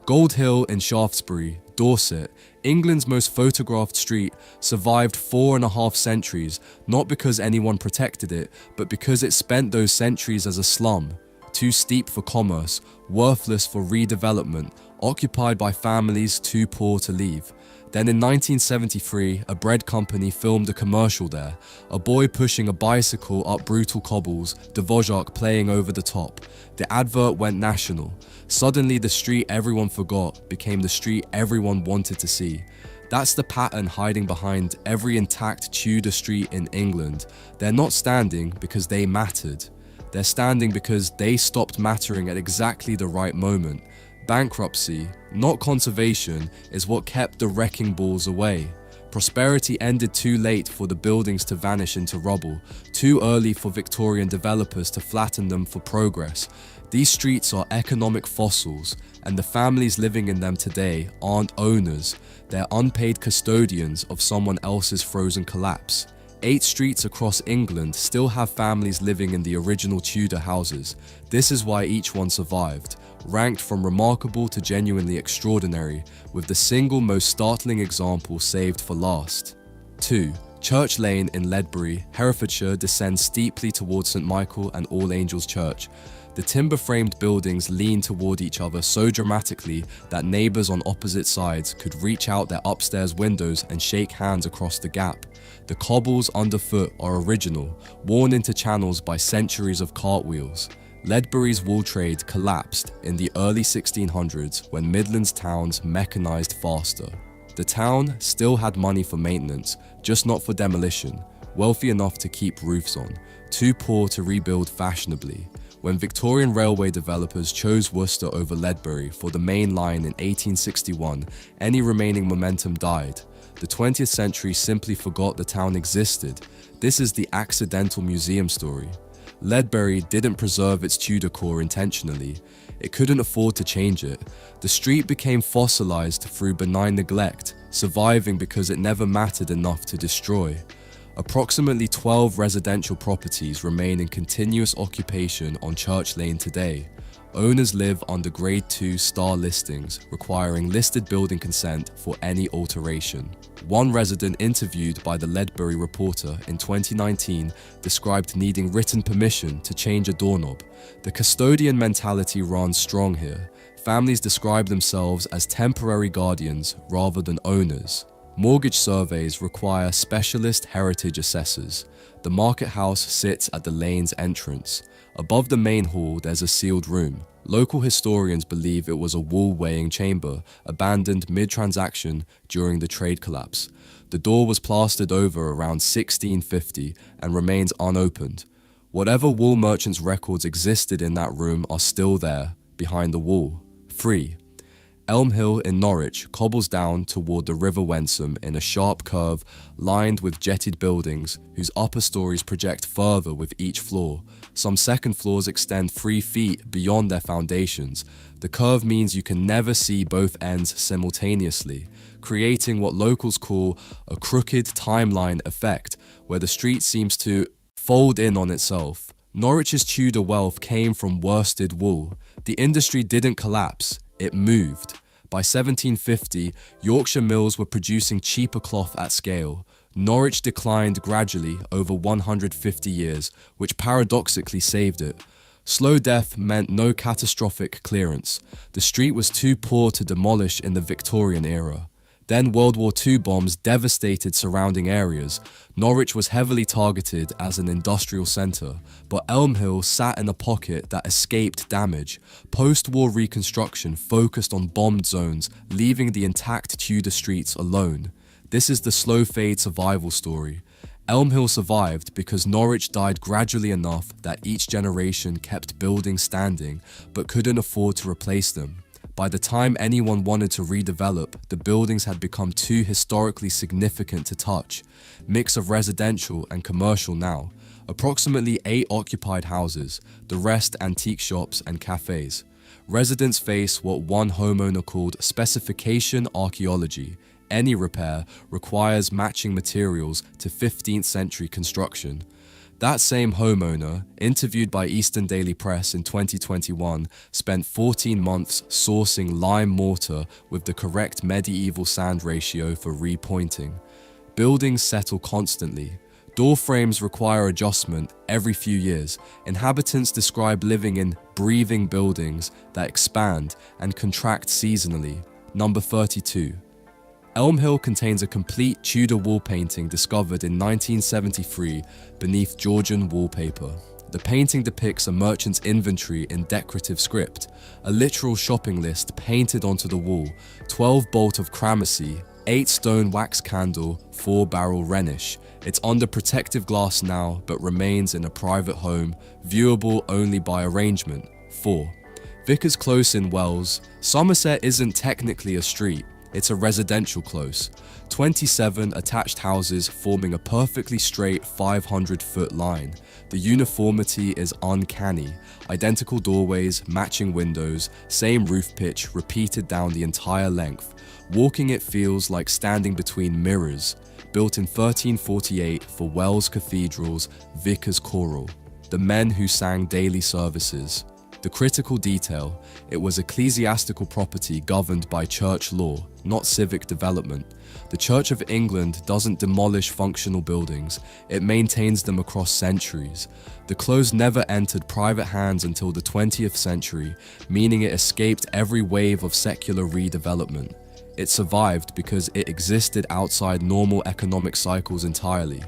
Gold Hill in Shaftesbury, Dorset, England's most photographed street, survived 4.5 centuries, not because anyone protected it, but because it spent those centuries as a slum, too steep for commerce, worthless for redevelopment, occupied by families too poor to leave. Then in 1973, a bread company filmed a commercial there, a boy pushing a bicycle up brutal cobbles, Dvorak playing over the top. The advert went national. Suddenly the street everyone forgot became the street everyone wanted to see. That's the pattern hiding behind every intact Tudor street in England. They're not standing because they mattered. They're standing because they stopped mattering at exactly the right moment. Bankruptcy, not conservation, is what kept the wrecking balls away. Prosperity ended too late for the buildings to vanish into rubble, too early for Victorian developers to flatten them for progress. These streets are economic fossils, and the families living in them today aren't owners, they're unpaid custodians of someone else's frozen collapse. 8 streets across England still have families living in the original Tudor houses. This is why each one survived, ranked from remarkable to genuinely extraordinary, with the single most startling example saved for last. 2. Church Lane in Ledbury, Herefordshire descends steeply towards St Michael and All Angels Church. The timber-framed buildings lean toward each other so dramatically that neighbours on opposite sides could reach out their upstairs windows and shake hands across the gap. The cobbles underfoot are original, worn into channels by centuries of cartwheels. Ledbury's wool trade collapsed in the early 1600s when Midlands towns mechanised faster. The town still had money for maintenance, just not for demolition, wealthy enough to keep roofs on, too poor to rebuild fashionably. When Victorian railway developers chose Worcester over Ledbury for the main line in 1861, any remaining momentum died. The 20th century simply forgot the town existed. This is the accidental museum story. Ledbury didn't preserve its Tudor core intentionally. It couldn't afford to change it. The street became fossilized through benign neglect, surviving because it never mattered enough to destroy. Approximately 12 residential properties remain in continuous occupation on Church Lane today. Owners live under Grade 2 star listings, requiring listed building consent for any alteration. One resident interviewed by the Ledbury Reporter in 2019 described needing written permission to change a doorknob. The custodian mentality runs strong here. Families describe themselves as temporary guardians rather than owners. Mortgage surveys require specialist heritage assessors. The market house sits at the lane's entrance. Above the main hall, there's a sealed room. Local historians believe it was a wool-weighing chamber, abandoned mid-transaction during the trade collapse. The door was plastered over around 1650 and remains unopened. Whatever wool merchants' records existed in that room are still there, behind the wall. 3. Elm Hill in Norwich cobbles down toward the River Wensum in a sharp curve lined with jettied buildings whose upper stories project further with each floor. Some second floors extend 3 feet beyond their foundations. The curve means you can never see both ends simultaneously, creating what locals call a crooked timeline effect, where the street seems to fold in on itself. Norwich's Tudor wealth came from worsted wool. The industry didn't collapse. It moved. By 1750, Yorkshire mills were producing cheaper cloth at scale. Norwich declined gradually over 150 years, which paradoxically saved it. Slow death meant no catastrophic clearance. The street was too poor to demolish in the Victorian era. Then World War II bombs devastated surrounding areas. Norwich was heavily targeted as an industrial centre, but Elm Hill sat in a pocket that escaped damage. Post-war reconstruction focused on bombed zones, leaving the intact Tudor streets alone. This is the slow fade survival story. Elm Hill survived because Norwich died gradually enough that each generation kept buildings standing, but couldn't afford to replace them. By the time anyone wanted to redevelop, the buildings had become too historically significant to touch. Mix of residential and commercial now. Approximately 8 occupied houses, the rest antique shops and cafes. Residents face what one homeowner called specification archaeology. Any repair requires matching materials to 15th century construction. That same homeowner, interviewed by Eastern Daily Press in 2021, spent 14 months sourcing lime mortar with the correct medieval sand ratio for repointing. Buildings settle constantly. Door frames require adjustment every few years. Inhabitants describe living in breathing buildings that expand and contract seasonally. Number 32. Elm Hill contains a complete Tudor wall painting discovered in 1973 beneath Georgian wallpaper. The painting depicts a merchant's inventory in decorative script, a literal shopping list painted onto the wall, 12 bolt of Cramacy, 8 stone wax candle, 4 barrel Rhenish. It's under protective glass now, but remains in a private home, viewable only by arrangement. 4. Vickers Close in Wells. Somerset isn't technically a street, it's a residential close. 27 attached houses forming a perfectly straight 500-foot line. The uniformity is uncanny. Identical doorways, matching windows, same roof pitch repeated down the entire length. Walking it feels like standing between mirrors. Built in 1348 for Wells Cathedral's Vickers Choral, the men who sang daily services. The critical detail: it was ecclesiastical property governed by church law, not civic development. The Church of England doesn't demolish functional buildings, it maintains them across centuries. The close never entered private hands until the 20th century, meaning it escaped every wave of secular redevelopment. It survived because it existed outside normal economic cycles entirely.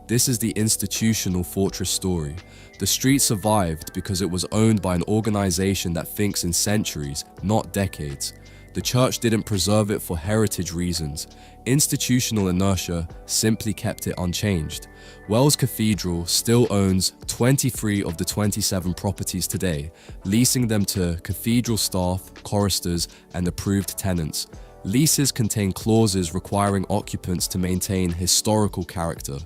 This is the institutional fortress story. The street survived because it was owned by an organization that thinks in centuries, not decades. The church didn't preserve it for heritage reasons. Institutional inertia simply kept it unchanged. Wells Cathedral still owns 23 of the 27 properties today, leasing them to cathedral staff, choristers, and approved tenants. Leases contain clauses requiring occupants to maintain historical character,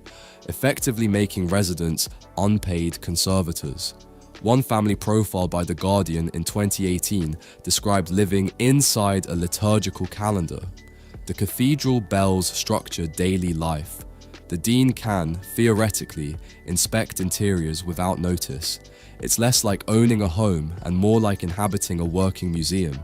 effectively making residents unpaid conservators. One family profiled by The Guardian in 2018 described living inside a liturgical calendar. The cathedral bells structure daily life. The dean can, theoretically, inspect interiors without notice. It's less like owning a home and more like inhabiting a working museum.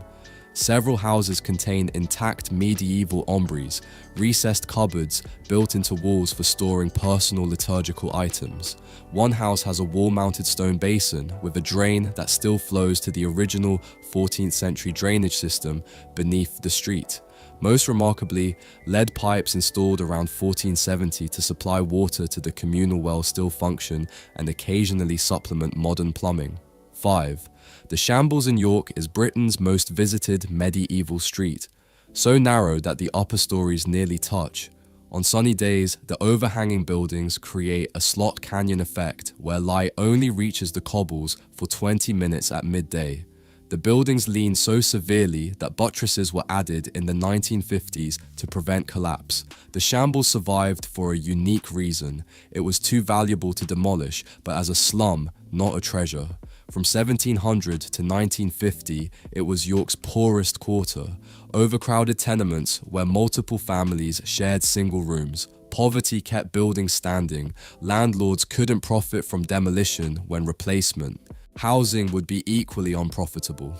Several houses contain intact medieval ombries, recessed cupboards built into walls for storing personal liturgical items. One house has a wall-mounted stone basin with a drain that still flows to the original 14th century drainage system beneath the street. Most remarkably, lead pipes installed around 1470 to supply water to the communal well still function and occasionally supplement modern plumbing. 5. The Shambles in York is Britain's most visited medieval street, so narrow that the upper stories nearly touch. On sunny days, the overhanging buildings create a slot canyon effect where light only reaches the cobbles for 20 minutes at midday. The buildings lean so severely that buttresses were added in the 1950s to prevent collapse. The Shambles survived for a unique reason. It was too valuable to demolish, but as a slum, not a treasure. From 1700 to 1950, it was York's poorest quarter. Overcrowded tenements where multiple families shared single rooms. Poverty kept buildings standing. Landlords couldn't profit from demolition when replacement. Housing would be equally unprofitable.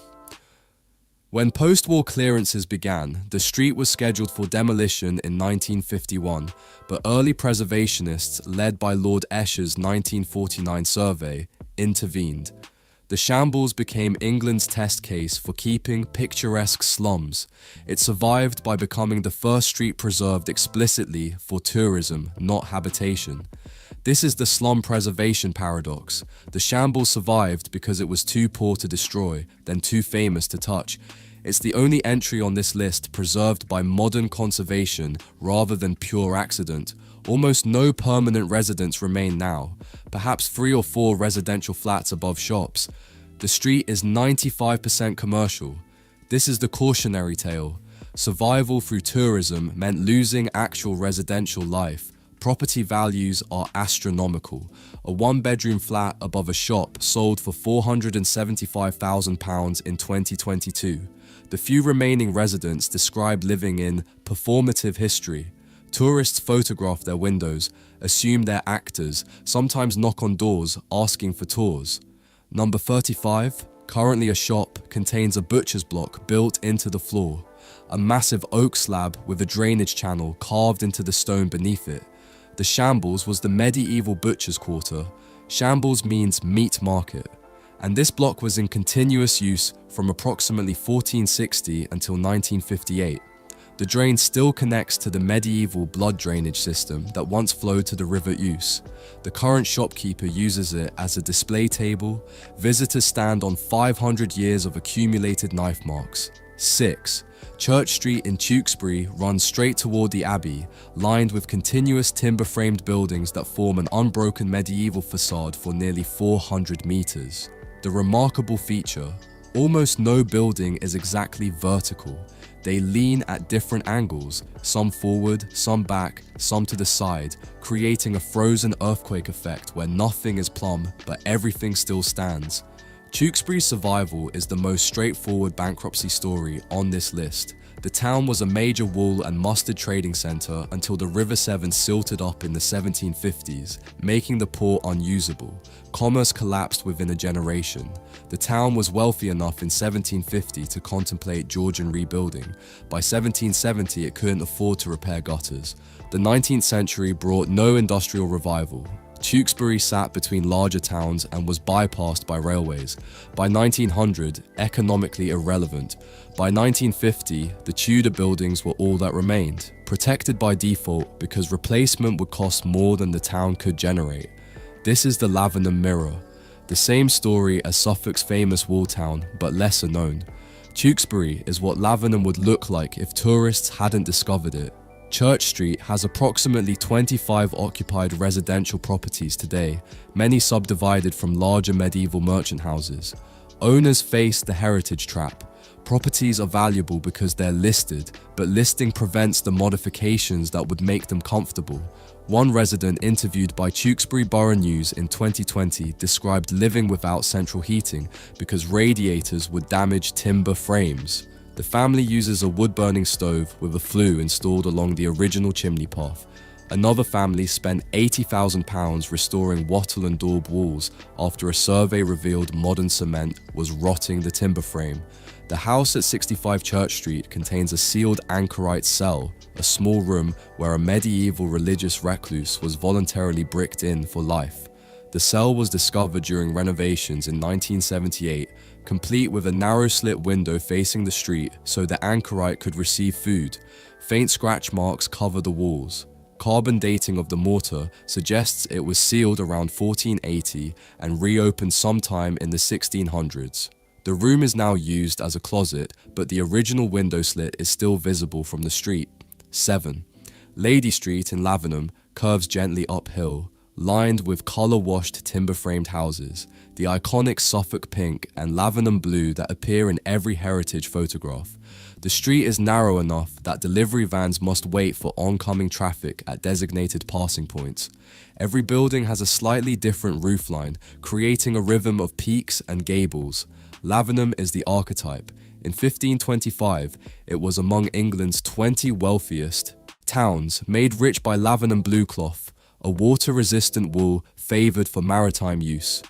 When post-war clearances began, the street was scheduled for demolition in 1951, but early preservationists, led by Lord Esher's 1949 survey, intervened. The Shambles became England's test case for keeping picturesque slums. It survived by becoming the first street preserved explicitly for tourism, not habitation. This is the slum preservation paradox. The Shambles survived because it was too poor to destroy, then too famous to touch. It's the only entry on this list preserved by modern conservation rather than pure accident. Almost no permanent residents remain now, perhaps 3 or 4 residential flats above shops. The street is 95% commercial. This is the cautionary tale. Survival through tourism meant losing actual residential life. Property values are astronomical. A 1-bedroom flat above a shop sold for £475,000 in 2022. The few remaining residents describe living in performative history. Tourists photograph their windows, assume they're actors, sometimes knock on doors asking for tours. Number 35, currently a shop, contains a butcher's block built into the floor. A massive oak slab with a drainage channel carved into the stone beneath it. The shambles was the medieval butcher's quarter. Shambles means meat market. And this block was in continuous use from approximately 1460 until 1958. The drain still connects to the medieval blood drainage system that once flowed to the River Ouse. The current shopkeeper uses it as a display table. Visitors stand on 500 years of accumulated knife marks. 6. Church Street in Tewkesbury runs straight toward the Abbey, lined with continuous timber-framed buildings that form an unbroken medieval facade for nearly 400 meters. The remarkable feature: almost no building is exactly vertical. They lean at different angles, some forward, some back, some to the side, creating a frozen earthquake effect where nothing is plumb but everything still stands. Tewkesbury's survival is the most straightforward bankruptcy story on this list. The town was a major wool and mustard trading centre until the River Severn silted up in the 1750s, making the port unusable. Commerce collapsed within a generation. The town was wealthy enough in 1750 to contemplate Georgian rebuilding. By 1770, it couldn't afford to repair gutters. The 19th century brought no industrial revival. Tewkesbury sat between larger towns and was bypassed by railways. By 1900, economically irrelevant. By 1950, the Tudor buildings were all that remained, protected by default because replacement would cost more than the town could generate. This is the Lavenham Mirror, the same story as Suffolk's famous wall town, but lesser known. Tewkesbury is what Lavenham would look like if tourists hadn't discovered it. Church Street has approximately 25 occupied residential properties today, many subdivided from larger medieval merchant houses. Owners face the heritage trap. Properties are valuable because they're listed, but listing prevents the modifications that would make them comfortable. One resident interviewed by Tewkesbury Borough News in 2020 described living without central heating because radiators would damage timber frames. The family uses a wood-burning stove with a flue installed along the original chimney path. Another family spent £80,000 restoring wattle and daub walls after a survey revealed modern cement was rotting the timber frame. The house at 65 Church Street contains a sealed anchorite cell, a small room where a medieval religious recluse was voluntarily bricked in for life. The cell was discovered during renovations in 1978, complete with a narrow slit window facing the street so the anchorite could receive food. Faint scratch marks cover the walls. Carbon dating of the mortar suggests it was sealed around 1480 and reopened sometime in the 1600s. The room is now used as a closet, but the original window slit is still visible from the street. 7. Lady Street in Lavenham curves gently uphill, lined with colour-washed timber-framed houses, the iconic Suffolk pink and Lavenham blue that appear in every heritage photograph. The street is narrow enough that delivery vans must wait for oncoming traffic at designated passing points. Every building has a slightly different roofline, creating a rhythm of peaks and gables. Lavenham is the archetype. In 1525, it was among England's 20 wealthiest towns, made rich by Lavenham blue cloth, a water-resistant wool favoured for maritime use.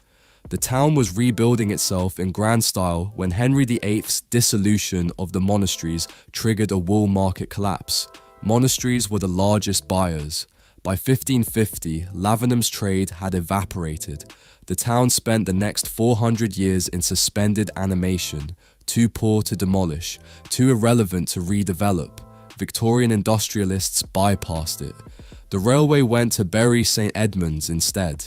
The town was rebuilding itself in grand style when Henry VIII's dissolution of the monasteries triggered a wool market collapse. Monasteries were the largest buyers. By 1550, Lavenham's trade had evaporated. The town spent the next 400 years in suspended animation, too poor to demolish, too irrelevant to redevelop. Victorian industrialists bypassed it. The railway went to Bury St Edmunds instead.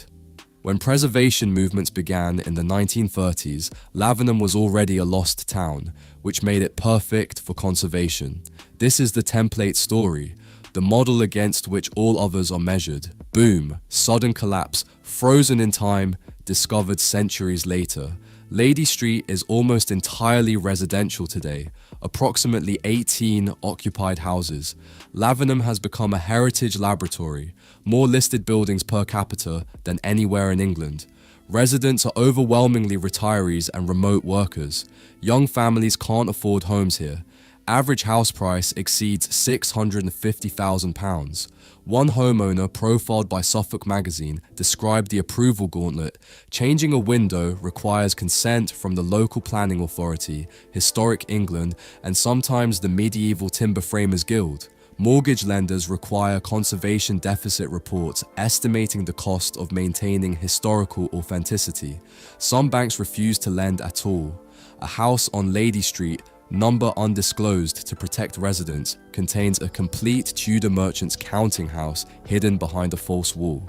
When preservation movements began in the 1930s, Lavenham was already a lost town, which made it perfect for conservation. This is the template story, the model against which all others are measured. Boom, sudden collapse, frozen in time, discovered centuries later. Lady Street is almost entirely residential today, approximately 18 occupied houses. Lavenham has become a heritage laboratory, more listed buildings per capita than anywhere in England. Residents are overwhelmingly retirees and remote workers. Young families can't afford homes here. average house price exceeds £650,000. One homeowner profiled by Suffolk magazine described the approval gauntlet. Changing a window requires consent from the local planning authority, Historic England, and sometimes the Medieval Timber Framers Guild. Mortgage lenders require conservation deficit reports estimating the cost of maintaining historical authenticity. Some banks refuse to lend at all. A house on Lady Street, number undisclosed to protect residents, contains a complete Tudor merchant's counting house hidden behind a false wall.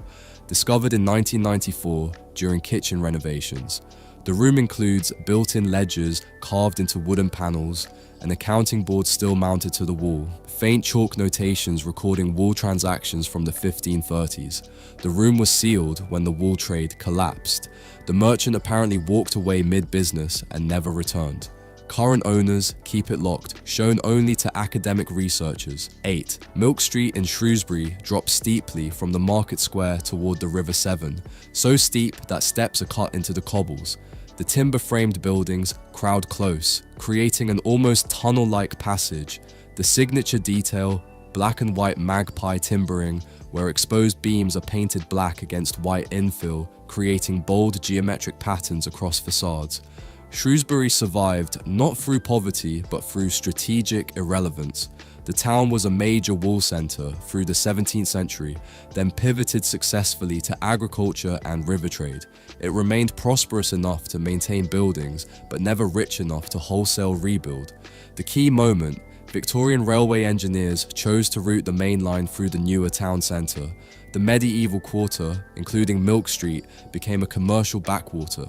Discovered in 1994 during kitchen renovations. The room includes built-in ledgers carved into wooden panels, an accounting board still mounted to the wall, faint chalk notations recording wall transactions from the 1530s. The room was sealed when the wool trade collapsed. The merchant apparently walked away mid-business and never returned. Current owners keep it locked, shown only to academic researchers. 8. Milk Street in Shrewsbury drops steeply from the market square toward the River Severn, so steep that steps are cut into the cobbles. The timber-framed buildings crowd close, creating an almost tunnel-like passage. The signature detail, black and white magpie timbering, where exposed beams are painted black against white infill, creating bold geometric patterns across facades. Shrewsbury survived not through poverty, but through strategic irrelevance. The town was a major wool centre through the 17th century, then pivoted successfully to agriculture and river trade. It remained prosperous enough to maintain buildings, but never rich enough to wholesale rebuild. The key moment, Victorian railway engineers chose to route the main line through the newer town centre. The medieval quarter, including Milk Street, became a commercial backwater.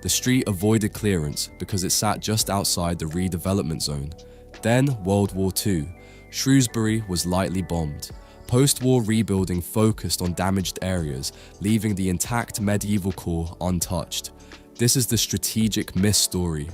The street avoided clearance because it sat just outside the redevelopment zone. Then World War II. Shrewsbury was lightly bombed. Post-war rebuilding focused on damaged areas, leaving the intact medieval core untouched. This is the strategic miss story.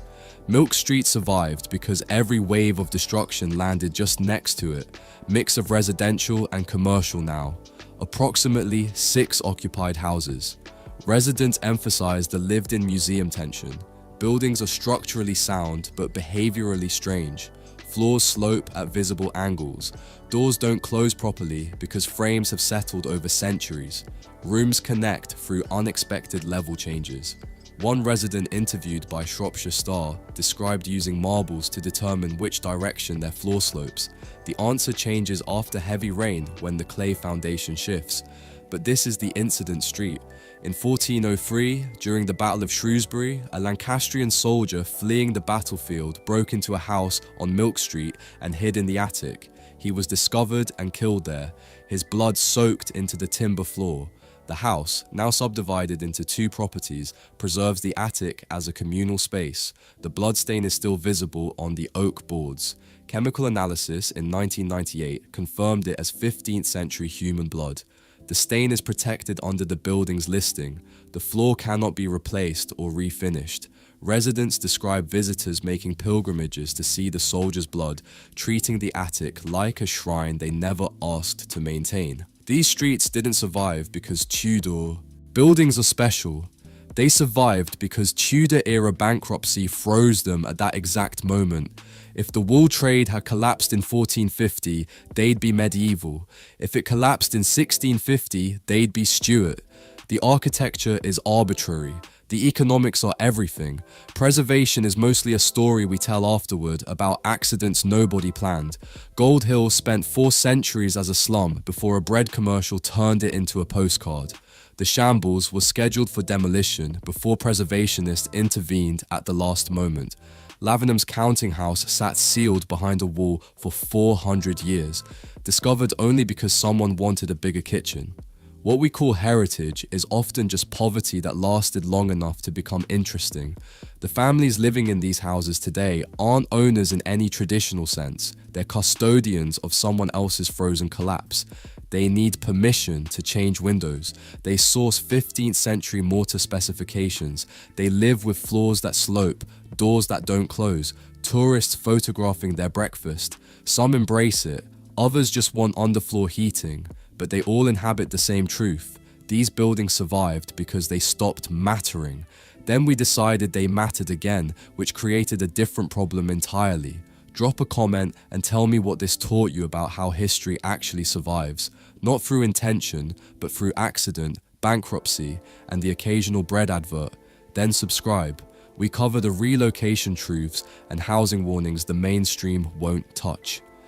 Milk Street survived because every wave of destruction landed just next to it. Mix of residential and commercial now. Approximately 6 occupied houses. Residents emphasize the lived-in museum tension. Buildings are structurally sound but behaviorally strange. Floors slope at visible angles. Doors don't close properly because frames have settled over centuries. Rooms connect through unexpected level changes. One resident interviewed by Shropshire Star described using marbles to determine which direction their floor slopes. The answer changes after heavy rain when the clay foundation shifts. But this is the incident street. In 1403, during the Battle of Shrewsbury, a Lancastrian soldier fleeing the battlefield broke into a house on Milk Street and hid in the attic. He was discovered and killed there, his blood soaked into the timber floor. The house, now subdivided into 2 properties, preserves the attic as a communal space. The bloodstain is still visible on the oak boards. Chemical analysis in 1998 confirmed it as 15th century human blood. The stain is protected under the building's listing. The floor cannot be replaced or refinished. Residents describe visitors making pilgrimages to see the soldier's blood, treating the attic like a shrine they never asked to maintain. These streets didn't survive because Tudor. Buildings are special. They survived because Tudor-era bankruptcy froze them at that exact moment. If the wool trade had collapsed in 1450, they'd be medieval. If it collapsed in 1650, they'd be Stuart. The architecture is arbitrary. The economics are everything. Preservation is mostly a story we tell afterward about accidents nobody planned. Gold Hill spent 4 centuries as a slum before a bread commercial turned it into a postcard. The shambles was scheduled for demolition before preservationists intervened at the last moment. Lavenham's counting house sat sealed behind a wall for 400 years, discovered only because someone wanted a bigger kitchen. What we call heritage is often just poverty that lasted long enough to become interesting. The families living in these houses today aren't owners in any traditional sense. They're custodians of someone else's frozen collapse. They need permission to change windows. They source 15th century mortar specifications. They live with floors that slope, doors that don't close, tourists photographing their breakfast. Some embrace it, others just want underfloor heating. But they all inhabit the same truth. These buildings survived because they stopped mattering. Then we decided they mattered again, which created a different problem entirely. Drop a comment and tell me what this taught you about how history actually survives, not through intention, but through accident, bankruptcy, and the occasional bread advert. Then subscribe. We cover the relocation truths and housing warnings the mainstream won't touch.